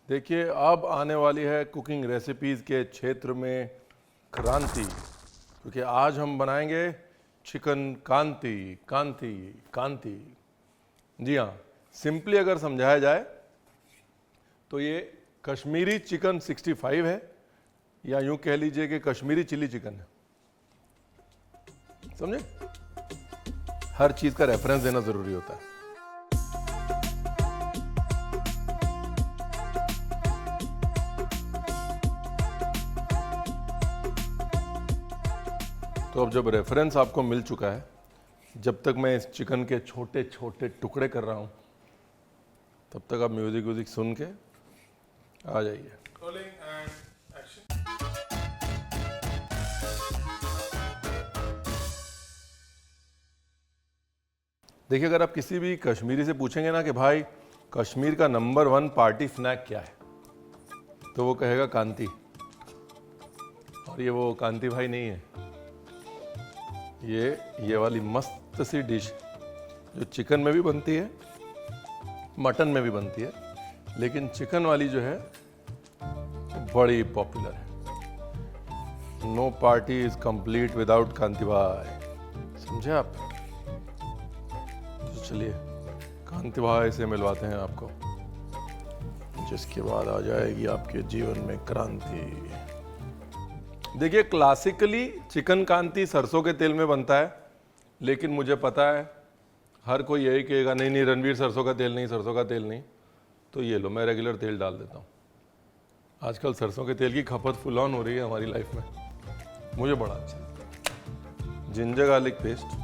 देखिए, अब आने वाली है कुकिंग रेसिपीज़ के क्षेत्र में क्रांति, क्योंकि आज हम बनाएंगे चिकन कांति कांति कांति। जी हाँ, सिंपली अगर समझाया जाए तो ये कश्मीरी चिकन 65 है, या यूं कह लीजिए कि कश्मीरी चिली चिकन है। समझे? हर चीज़ का रेफरेंस देना ज़रूरी होता है। तो अब जब रेफरेंस आपको मिल चुका है, जब तक मैं इस चिकन के छोटे छोटे टुकड़े कर रहा हूँ, तब तक आप म्यूजिक सुन के आ जाइए। देखिए, अगर आप किसी भी कश्मीरी से पूछेंगे ना कि भाई कश्मीर का नंबर 1 पार्टी स्नैक क्या है, तो वो कहेगा कांति। और ये वो कांति भाई नहीं है, ये वाली मस्त सी डिश जो चिकन में भी बनती है, मटन में भी बनती है, लेकिन चिकन वाली जो है बड़ी पॉपुलर है। No party is complete without Kanti bhai. समझे आप? तो चलिए कांति भाई से मिलवाते हैं आपको, जिसके बाद आ जाएगी आपके जीवन में क्रांति। देखिए, क्लासिकली चिकन कांति सरसों के तेल में बनता है, लेकिन मुझे पता है हर कोई यही कहेगा नहीं नहीं रणवीर सरसों का तेल नहीं, सरसों का तेल नहीं। तो ये लो, मैं रेगुलर तेल डाल देता हूँ। आजकल सरसों के तेल की खपत फुल ऑन हो रही है हमारी लाइफ में, मुझे बड़ा अच्छा लगता है। जिंजर गार्लिक पेस्ट,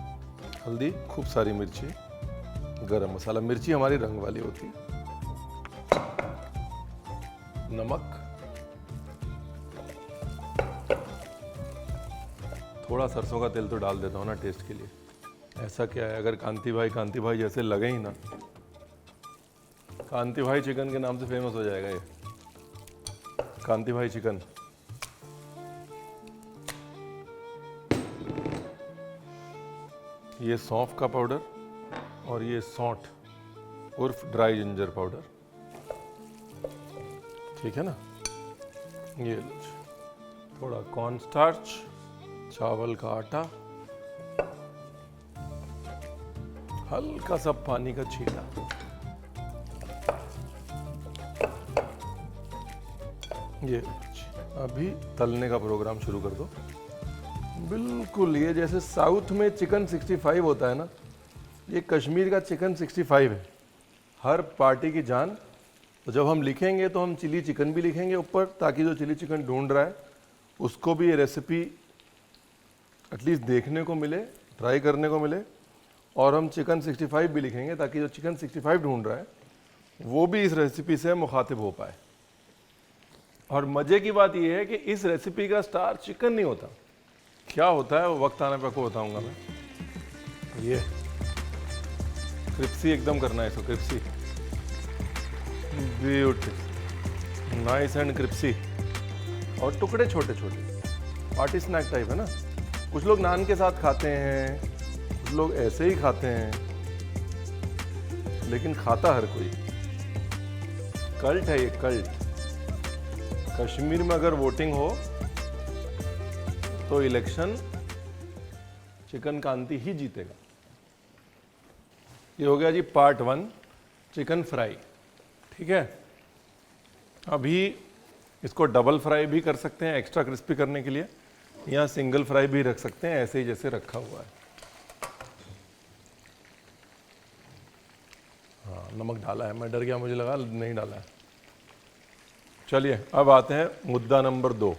हल्दी, खूब सारी मिर्ची, गरम मसाला। मिर्ची हमारी रंग वाली होती है, नमक, थोड़ा सरसों का तेल तो डाल देता हूँ ना टेस्ट के लिए। ऐसा क्या है, अगर कांति भाई जैसे लगे ही ना, कांति भाई चिकन के नाम से फेमस हो जाएगा ये। कांति भाई चिकन। ये सौंफ का पाउडर और ये सौंठ उर्फ ड्राई जिंजर पाउडर, ठीक है ना। ये लो, थोड़ा कॉर्न स्टार्च, चावल का आटा, हल्का सा पानी का छींटा। ये अभी तलने का प्रोग्राम शुरू कर दो। बिल्कुल ये जैसे साउथ में चिकन 65 होता है ना, ये कश्मीर का चिकन 65 है। हर पार्टी की जान। तो जब हम लिखेंगे तो हम चिली चिकन भी लिखेंगे ऊपर, ताकि जो चिली चिकन ढूंढ रहा है उसको भी ये रेसिपी एटलीस्ट देखने को मिले, ट्राई करने को मिले। और हम चिकन 65 भी लिखेंगे, ताकि जो चिकन 65 ढूंढ रहा है वो भी इस रेसिपी से मुखातिब हो पाए। और मज़े की बात यह है कि इस रेसिपी का स्टार चिकन नहीं होता। क्या होता है वो वक्त आने पर आपको बताऊंगा मैं। ये क्रिप्सी एकदम करना है इसको, crispy, beautiful, nice and crispy. और टुकड़े छोटे छोटे, पार्टी स्नैक टाइप है ना। कुछ लोग नान के साथ खाते हैं, कुछ लोग ऐसे ही खाते हैं, लेकिन खाता हर कोई। कल्ट है ये, कल्ट। कश्मीर में अगर वोटिंग हो तो इलेक्शन चिकन कांति ही जीतेगा। ये हो गया जी पार्ट 1 चिकन फ्राई, ठीक है। अभी इसको डबल फ्राई भी कर सकते हैं एक्स्ट्रा क्रिस्पी करने के लिए, या सिंगल फ्राई भी रख सकते हैं ऐसे ही जैसे रखा हुआ है। हाँ, नमक डाला है, मैं डर गया, मुझे लगा नहीं डाला है। चलिए अब आते हैं मुद्दा नंबर 2।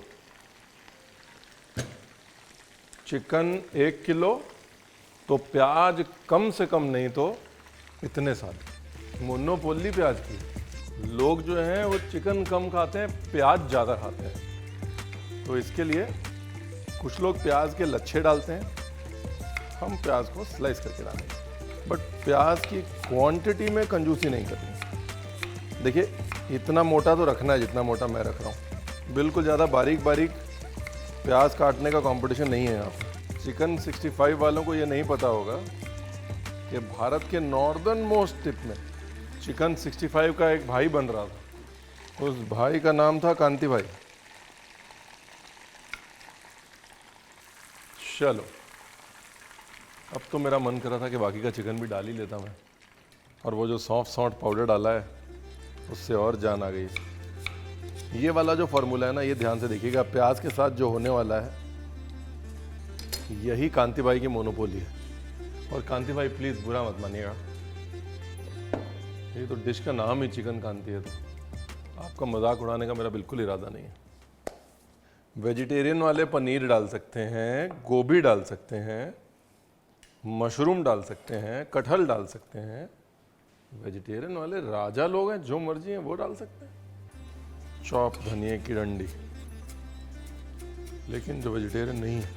चिकन 1 किलो, तो प्याज कम से कम नहीं तो इतने सारे, मोनोपोली प्याज की। लोग जो हैं वो चिकन कम खाते हैं, प्याज ज़्यादा खाते हैं। तो इसके लिए कुछ लोग प्याज के लच्छे डालते हैं, हम प्याज को स्लाइस करके डालेंगे। बट प्याज की क्वांटिटी में कंजूसी नहीं करनी। देखिए, इतना मोटा तो रखना है जितना मोटा मैं रख रहा हूँ। बिल्कुल ज़्यादा बारीक बारीक प्याज काटने का कंपटीशन नहीं है यहाँ पर। चिकन 65 वालों को ये नहीं पता होगा कि भारत के नॉर्दर्न मोस्ट टिप में चिकन 65 का एक भाई बन रहा था, उस भाई का नाम था कांति भाई। चलो, अब तो मेरा मन कर रहा था कि बाकी का चिकन भी डाल ही लेता मैं, और वो जो सौंफ सौंठ पाउडर डाला है उससे और जान आ गई। ये वाला जो फॉर्मूला है ना, ये ध्यान से देखिएगा, प्याज के साथ जो होने वाला है यही कांति भाई की मोनोपोली है। और कांति भाई प्लीज बुरा मत मानिएगा, ये तो डिश का नाम ही चिकन कांति है, तो आपका मजाक उड़ाने का मेरा बिल्कुल इरादा नहीं है। वेजिटेरियन वाले पनीर डाल सकते हैं, गोभी डाल सकते हैं, मशरूम डाल सकते हैं, कटहल डाल सकते हैं। वेजिटेरियन वाले राजा लोग हैं, जो मर्जी हैं वो डाल सकते हैं, चॉप धनिए की डंडी। लेकिन जो वेजिटेरियन नहीं है,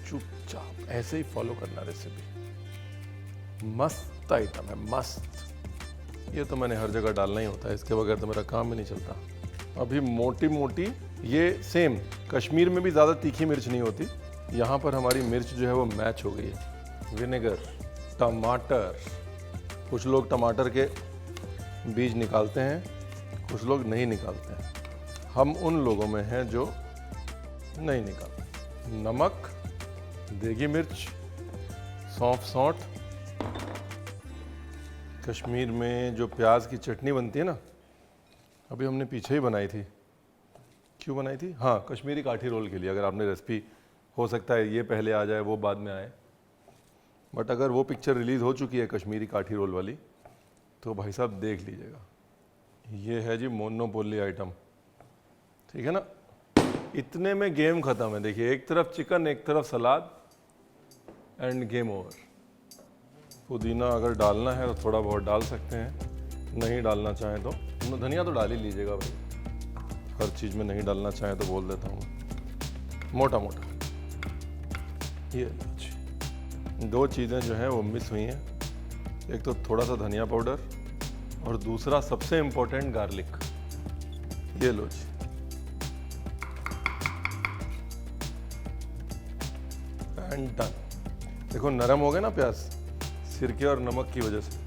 चुपचाप ऐसे ही फॉलो करना रेसिपी। मस्त आइटम है, मस्त। ये तो मैंने हर जगह डालना ही होता है, इसके बगैर तो मेरा काम ही नहीं चलता। अभी मोटी मोटी, ये सेम कश्मीर में भी ज़्यादा तीखी मिर्च नहीं होती, यहाँ पर हमारी मिर्च जो है वो मैच हो गई है। विनेगर, टमाटर, कुछ लोग टमाटर के बीज निकालते हैं, कुछ लोग नहीं निकालते हैं, हम उन लोगों में हैं जो नहीं निकालते। नमक, देगी मिर्च, सौंफ सौंठ। कश्मीर में जो प्याज की चटनी बनती है ना, अभी हमने पीछे ही बनाई थी। क्यों बनाई थी? हाँ, कश्मीरी काठी रोल के लिए। अगर आपने रेसिपी, हो सकता है ये पहले आ जाए वो बाद में आए, बट अगर वो पिक्चर रिलीज़ हो चुकी है कश्मीरी काठी रोल वाली, तो भाई साहब देख लीजिएगा। ये है जी मोनोपोली आइटम, ठीक है ना। इतने में गेम ख़त्म है। देखिए, एक तरफ चिकन, एक तरफ सलाद, एंड गेम ओवर। पुदीना अगर डालना है तो थोड़ा बहुत डाल सकते हैं, नहीं डालना चाहें तो धनिया तो डाल ही लीजिएगा भाई, हर चीज़ में नहीं डालना चाहें तो बोल देता हूँ मोटा मोटा। ये दो चीज़ें जो हैं वो मिस हुई हैं, एक तो थोड़ा सा धनिया पाउडर, और दूसरा सबसे इम्पोर्टेंट गार्लिक। ये लो जी, एंड डन। देखो नरम हो गए ना प्याज, सिरके और नमक की वजह से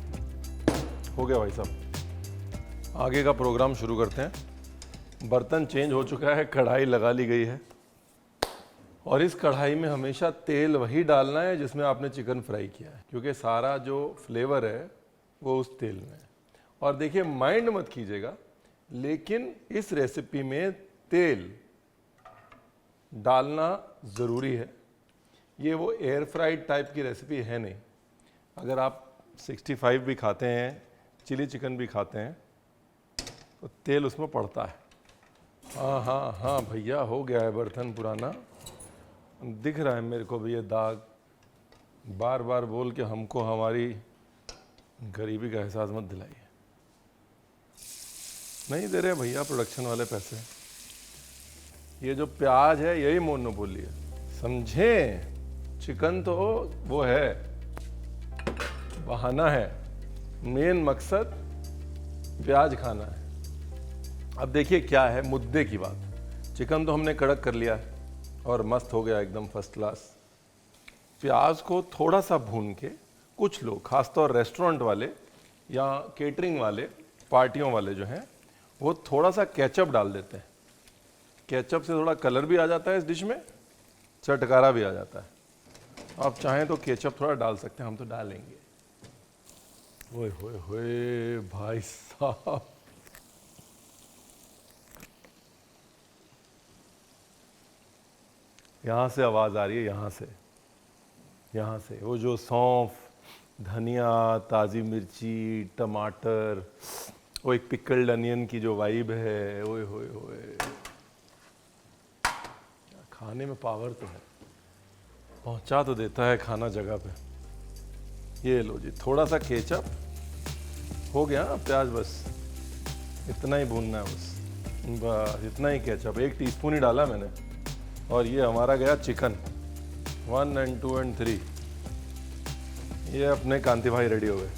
हो गया भाई साहब। आगे का प्रोग्राम शुरू करते हैं। बर्तन चेंज हो चुका है, कढ़ाई लगा ली गई है, और इस कढ़ाई में हमेशा तेल वही डालना है जिसमें आपने चिकन फ्राई किया है, क्योंकि सारा जो फ्लेवर है वो उस तेल में है। और देखिए, माइंड मत कीजिएगा, लेकिन इस रेसिपी में तेल डालना ज़रूरी है। ये वो एयर फ्राइड टाइप की रेसिपी है नहीं। अगर आप 65 भी खाते हैं, चिली चिकन भी खाते हैं, तो तेल उसमें पड़ता है। हाँ हाँ हाँ भैया, हो गया है बर्तन पुराना, दिख रहा है मेरे को भी ये दाग। बार बार बोल के हमको हमारी गरीबी का एहसास मत दिलाइए। नहीं दे रहे भैया प्रोडक्शन वाले पैसे। ये जो प्याज है यही मोनोपोली है, समझे। चिकन तो वो है, बहाना है, मेन मकसद प्याज खाना है। अब देखिए क्या है मुद्दे की बात। चिकन तो हमने कड़क कर लिया है और मस्त हो गया एकदम फर्स्ट क्लास। प्याज को थोड़ा सा भून के, कुछ लोग खासतौर रेस्टोरेंट वाले या केटरिंग वाले, पार्टियों वाले जो हैं, वो थोड़ा सा केचप डाल देते हैं। केचप से थोड़ा कलर भी आ जाता है इस डिश में, चटकारा भी आ जाता है। आप चाहें तो केचप थोड़ा डाल सकते हैं, हम तो डालेंगे। ओए होए होए भाई साहब, यहाँ से आवाज़ आ रही है, यहाँ से वो जो सौंफ, धनिया, ताज़ी मिर्ची, टमाटर, वो एक पिकल्ड अनियन की जो वाइब है। ओए होए होए, खाने में पावर तो है, पहुँचा तो देता है खाना जगह पे। ये लो जी, थोड़ा सा केचप हो गया ना, प्याज बस इतना ही भूनना है, बस इतना ही केचप, 1 टीस्पून ही डाला मैंने। और ये हमारा गया चिकन, 1 and 2 and 3। ये अपने कांति भाई रेडी हो गए।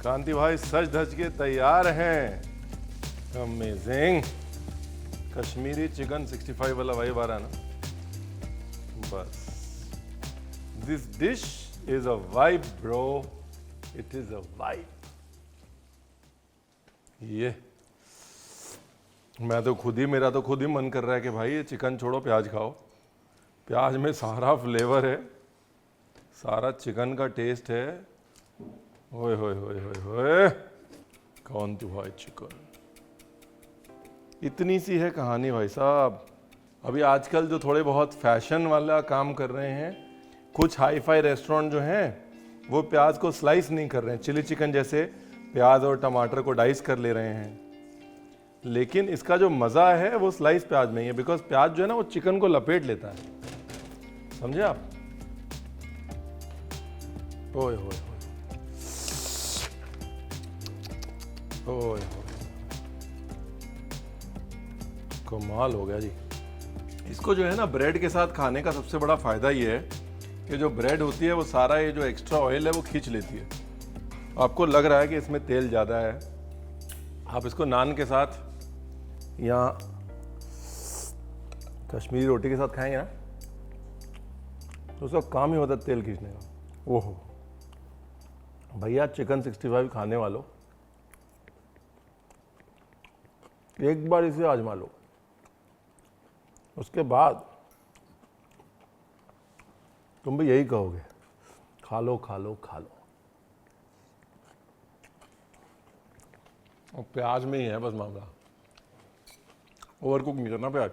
कांति भाई सज धज के तैयार हैं। अमेजिंग। कश्मीरी चिकन 65 वाला वाइब आ रहा है ना, बस। This dish is a vibe, bro. It is a vibe. ये मेरा तो खुद ही मन कर रहा है कि भाई ये चिकन छोड़ो, प्याज खाओ। प्याज में सारा फ्लेवर है, सारा चिकन का टेस्ट है। ओए होए होए होए होए, कौन तू भाई चिकन। इतनी सी है कहानी भाई साहब। अभी आजकल जो थोड़े बहुत फैशन वाला काम कर रहे हैं, कुछ हाई फाई रेस्टोरेंट जो हैं वो प्याज को स्लाइस नहीं कर रहे हैं, चिली चिकन जैसे प्याज और टमाटर को डाइस कर ले रहे हैं। लेकिन इसका जो मज़ा है वो स्लाइस प्याज में ही है, बिकॉज प्याज जो है ना वो चिकन को लपेट लेता है, समझे आप। ओए होए ओए, कमाल हो गया जी। इसको जो है ना ब्रेड के साथ खाने का सबसे बड़ा फ़ायदा ये है कि जो ब्रेड होती है वो सारा ये जो एक्स्ट्रा ऑयल है वो खींच लेती है। आपको लग रहा है कि इसमें तेल ज़्यादा है, आप इसको नान के साथ या कश्मीरी रोटी के साथ खाएंगे ना तो उसका काम ही होता है तेल खींचने का। ओहो भैया, चिकन 65 खाने वालों एक बार इसे आजमा लो, उसके बाद तुम भी यही कहोगे, खा लो खा लो खा लो। और प्याज में ही है बस मामला, ओवर कुक नहीं करना प्याज।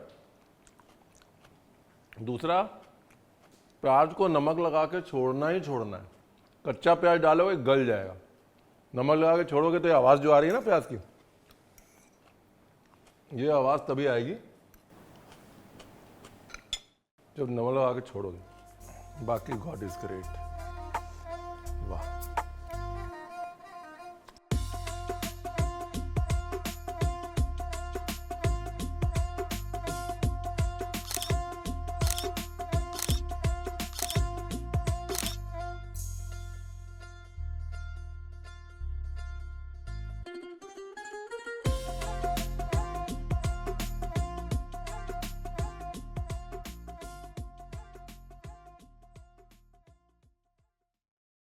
दूसरा, प्याज को नमक लगा के छोड़ना ही छोड़ना है। कच्चा प्याज डालोगे गल जाएगा, नमक लगा के छोड़ोगे तो ये आवाज़ जो आ रही है ना प्याज की, ये आवाज़ तभी आएगी जब नमक लगा के छोड़ोगे। बाकी गॉड इज ग्रेट।